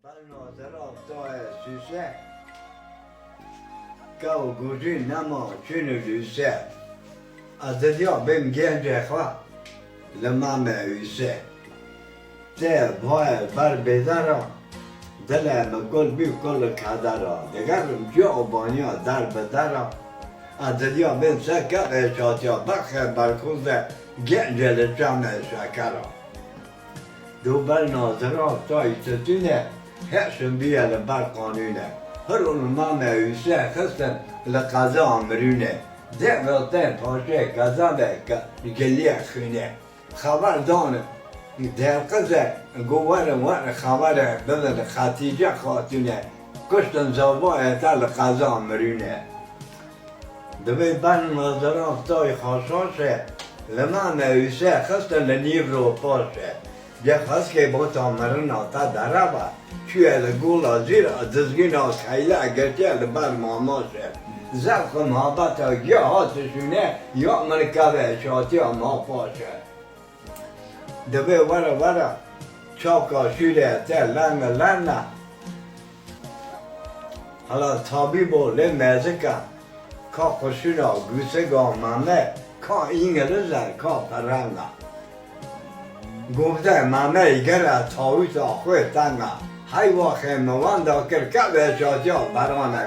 Balnozerov to je süse. Kao guđi nama čini lüse. A dedio benim gence hva. Lemame üse. Te boye bar bedara. Dele me kol bir kol kadara. Degarim jo banya dar bedara. A dedio ben seka çatya bakhe barkuze gencele çamne şakara. Do Balnozerov to itüne. هاشم بيا لبار قانونه هرون ما يوسع خصن لقضاء عمرونه ده وقتين پاشه قضا بك يقلي خينه خبر دانه ده قضا قوار وار خبر بدل خاتيجة خاتونه كشتن زوبا تا لقضاء عمرونه دبي Balnozerov تاي خاشاشه لما يوسع خصن لنيفرو پاشه ده خاص که با تامرن آتا درابا چیه لگولا زیر دزگینا خیلی گرچه لبر ماماشه زبخ محبت یا هاتشونه یا مرکبه شاتی ما پاشه دبه وره چاکا شیره ته لنه حالا طبیبو لمزکا کا خوشونا گوسگا مامه کا اینگلزه کا پرنگا گفته مامه ایگره تاویت آخوی تنگا های واخه موان دا کرکه به شاتیا برانه